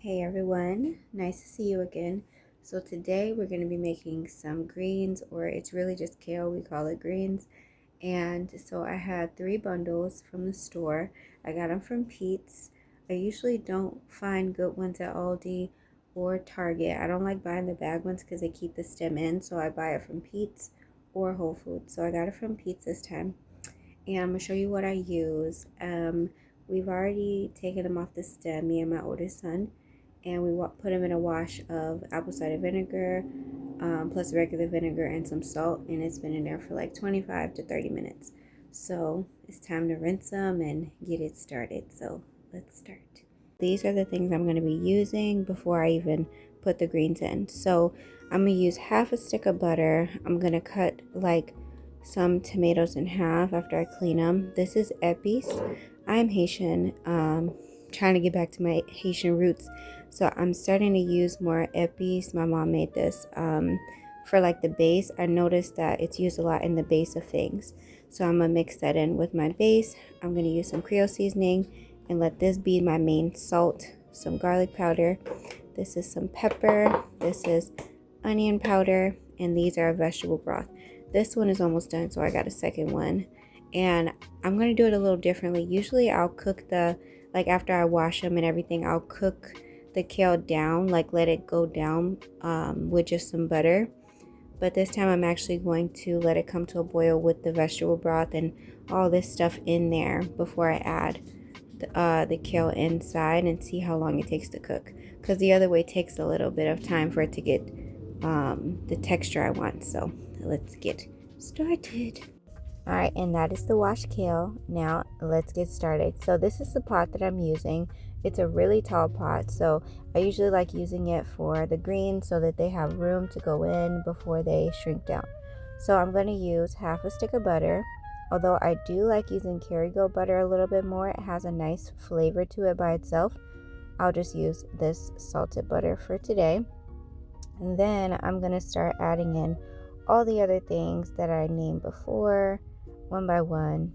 Hey everyone, nice to see you again. So today we're going to be making some greens, or it's really just kale, we call it greens. And so I had 3 bundles from the store. I got them from Pete's. I usually don't find good ones at Aldi or Target. I don't like buying the bag ones because they keep the stem in, so I buy it from Pete's or Whole Foods. So I got it from Pete's this time, and I'm going to show you what I use. We've already taken them off the stem, me and my oldest son, and we put them in a wash of apple cider vinegar, plus regular vinegar and some salt, and it's been in there for like 25 to 30 minutes. So it's time to rinse them and get it started. So let's start. These are the things I'm going to be using before I even put the greens in. So I'm going to use half a stick of butter. I'm going to cut like some tomatoes in half after I clean them. This is épice. I'm Haitian, trying to get back to my Haitian roots. So I'm starting to use more épice. My mom made this for like the base. I noticed that it's used a lot in the base of things. So I'm going to mix that in with my base. I'm going to use some Creole seasoning and let this be my main salt. Some garlic powder. This is some pepper. This is onion powder. And these are vegetable broth. This one is almost done, so I got a second one. And I'm going to do it a little differently. Usually I'll cook like after I wash them and everything, I'll cook the kale down, like let it go down with just some butter. But this time I'm actually going to let it come to a boil with the vegetable broth and all this stuff in there before I add the kale inside, and see how long it takes to cook. Because the other way takes a little bit of time for it to get the texture I want. So let's get started. Alright, and that is the washed kale. Now let's get started. So this is the pot that I'm using. It's a really tall pot, so I usually like using it for the greens so that they have room to go in before they shrink down. So I'm going to use half a stick of butter. Although I do like using Kerrygold butter a little bit more, it has a nice flavor to it by itself. I'll just use this salted butter for today. And then I'm going to start adding in all the other things that I named before, one by one.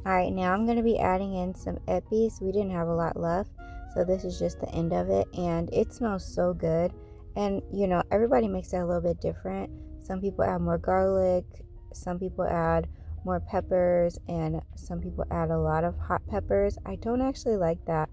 Alright, now I'm going to be adding in some épice. We didn't have a lot left, so this is just the end of it, and it smells so good. And you know, everybody makes it a little bit different. Some people add more garlic, some people add more peppers, and some people add a lot of hot peppers. I don't actually like that.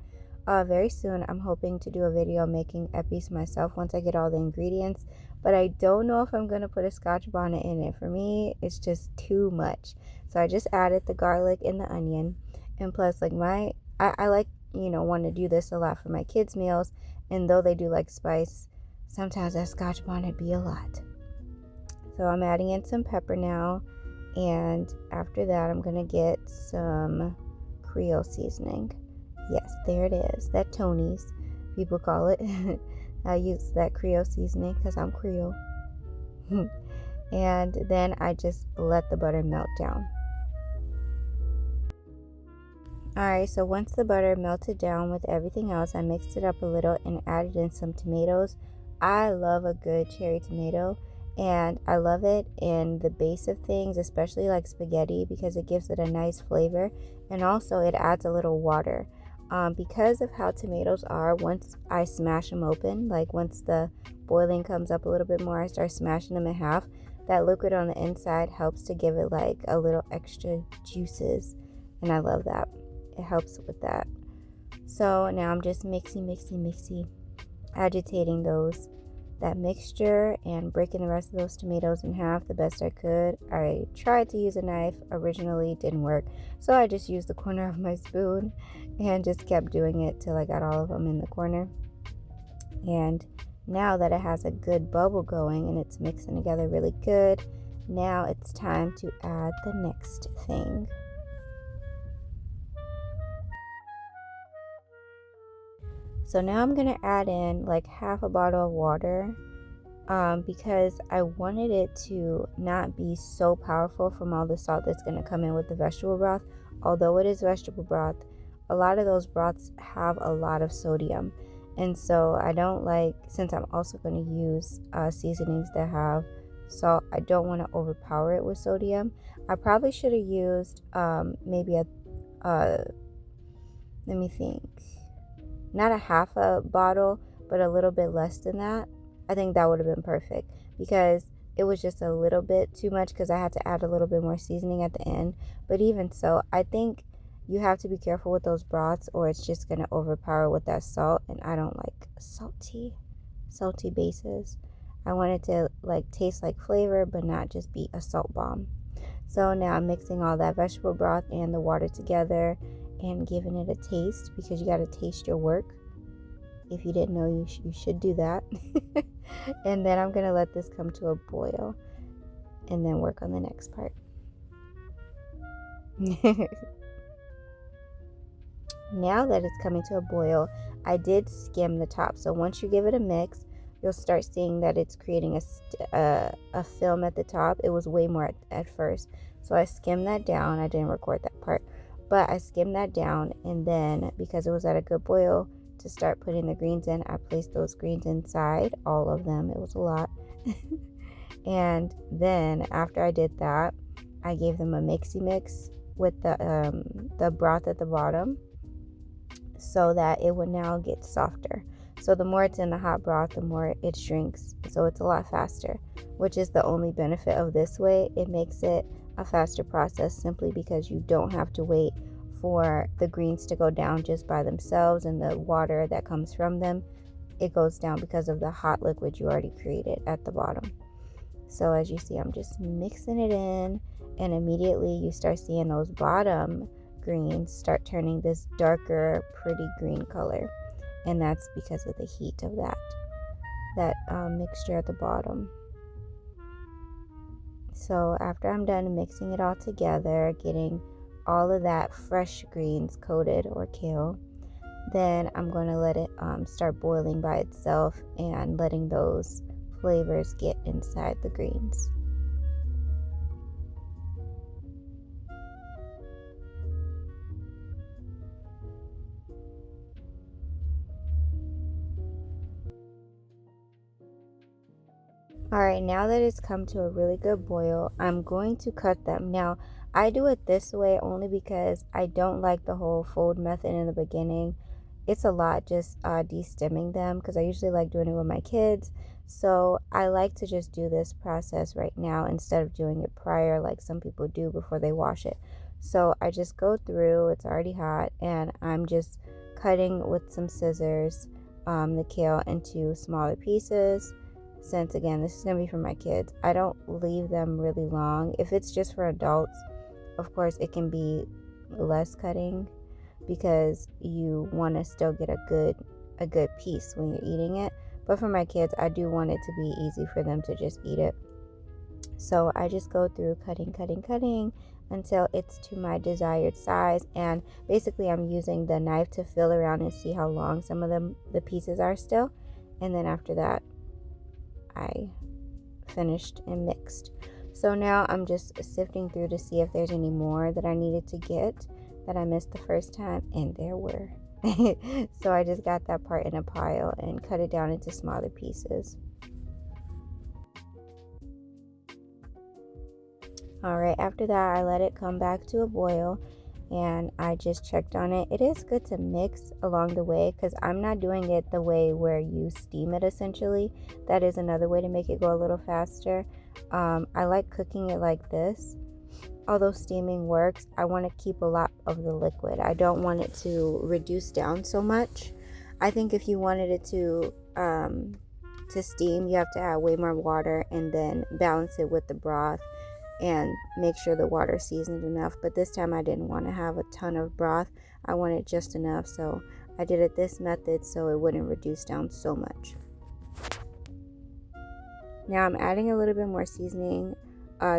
Very soon I'm hoping to do a video making épice myself once I get all the ingredients, but I don't know if I'm going to put a Scotch bonnet in it. For me, it's just too much. So I just added the garlic and the onion, and plus like I like, want to do this a lot for my kids' meals, and though they do like spice, sometimes that Scotch bonnet be a lot. So I'm adding in some pepper now, and after that I'm going to get some Creole seasoning. Yes, there it is. That Tony's, people call it. I use that Creole seasoning because I'm Creole. And then I just let the butter melt down. Alright, so once the butter melted down with everything else, I mixed it up a little and added in some tomatoes. I love a good cherry tomato, and I love it in the base of things, especially like spaghetti, because it gives it a nice flavor, and also it adds a little water. Because of how tomatoes are, once I smash them open, like once the boiling comes up a little bit more, I start smashing them in half. That liquid on the inside helps to give it like a little extra juices, and I love that. It helps with that. So now I'm just mixing, agitating that mixture and breaking the rest of those tomatoes in half the best I could. I tried to use a knife. Originally it didn't work, so I just used the corner of my spoon and just kept doing it till I got all of them in the corner. And now that it has a good bubble going and it's mixing together really good, now it's time to add the next thing. So now I'm going to add in like half a bottle of water, because I wanted it to not be so powerful from all the salt that's going to come in with the vegetable broth. Although it is vegetable broth, a lot of those broths have a lot of sodium. And so I don't like, since I'm also going to use seasonings that have salt, I don't want to overpower it with sodium. I probably should have used maybe let me think. not a half a bottle, but a little bit less than that, I think that would have been perfect, because it was just a little bit too much because I had to add a little bit more seasoning at the end. But even so, I think you have to be careful with those broths or it's just going to overpower with that salt, and I don't like salty bases. I want it to like taste like flavor but not just be a salt bomb. So now I'm mixing all that vegetable broth and the water together and giving it a taste, because you got to taste your work. If you didn't know, you should do that. And then I'm going to let this come to a boil and then work on the next part. Now that it's coming to a boil, I did skim the top. So once you give it a mix, you'll start seeing that it's creating a film at the top. It was way more at first. So I skimmed that down. I didn't record that part, but I skimmed that down. And then because it was at a good boil, to start putting the greens in, I placed those greens inside, all of them. It was a lot. And then after I did that, I gave them a mixy mix with the broth at the bottom, so that it would now get softer. So the more it's in the hot broth, the more it shrinks. So it's a lot faster, which is the only benefit of this way. It makes it a faster process simply because you don't have to wait for the greens to go down just by themselves and the water that comes from them. It goes down because of the hot liquid you already created at the bottom. So as you see, I'm just mixing it in, and immediately you start seeing those bottom greens start turning this darker, pretty green color. And that's because of the heat of that mixture at the bottom. So after I'm done mixing it all together, getting all of that fresh greens coated, or kale, then I'm going to let it start boiling by itself and letting those flavors get inside the greens. Alright, now that it's come to a really good boil, I'm going to cut them. Now, I do it this way only because I don't like the whole fold method in the beginning. It's a lot just de-stemming them, because I usually like doing it with my kids. So I like to just do this process right now instead of doing it prior like some people do before they wash it. So I just go through, it's already hot, and I'm just cutting with some scissors the kale into smaller pieces. Since again, this is going to be for my kids, I don't leave them really long. If it's just for adults, of course it can be less cutting, because you want to still get a good piece when you're eating it. But for my kids, I do want it to be easy for them to just eat it. So I just go through cutting until it's to my desired size. And basically I'm using the knife to feel around and see how long some of the pieces are still. And then after that, I finished and mixed. So now I'm just sifting through to see if there's any more that I needed to get that I missed the first time, and there were. So I just got that part in a pile and cut it down into smaller pieces. Alright, after that I let it come back to a boil, and I just checked on it. It is good to mix along the way, because I'm not doing it the way where you steam it essentially. That is another way to make it go a little faster. I like cooking it like this. Although steaming works, I want to keep a lot of the liquid. I don't want it to reduce down so much. I think if you wanted it to steam, you have to add way more water and then balance it with the broth and make sure the water is seasoned enough. But this time I didn't want to have a ton of broth. I wanted just enough, so I did it this method so it wouldn't reduce down so much. Now I'm adding a little bit more seasoning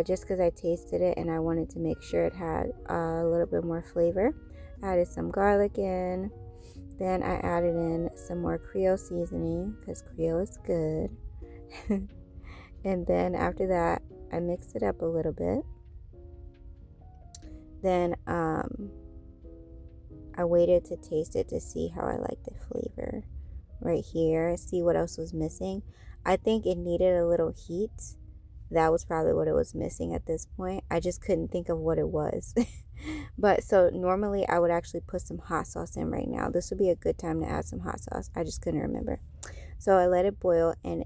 just because I tasted it and I wanted to make sure it had a little bit more flavor. I added some garlic in. Then I added in some more Creole seasoning, because Creole is good. And then after that, I mixed it up a little bit. Then I waited to taste it to see how I liked the flavor. Right here, see what else was missing. I think it needed a little heat. That was probably what it was missing at this point. I just couldn't think of what it was. But so normally I would actually put some hot sauce in right now. This would be a good time to add some hot sauce. I just couldn't remember. So I let it boil, and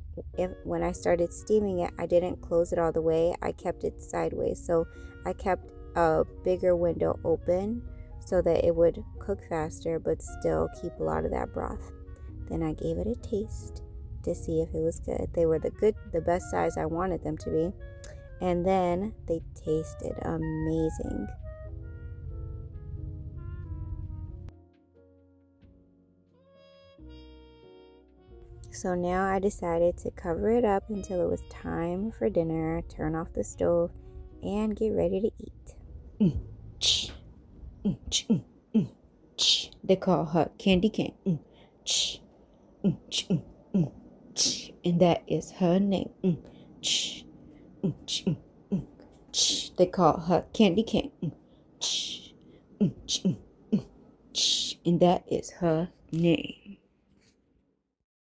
when I started steaming it, I didn't close it all the way. I kept it sideways. So I kept a bigger window open so that it would cook faster but still keep a lot of that broth. Then I gave it a taste to see if it was good. They were the best size I wanted them to be. And then they tasted amazing. So now I decided to cover it up until it was time for dinner, turn off the stove, and get ready to eat. They call her Candy Cane. And that is her name. They call her Candy Cane. And that is her name.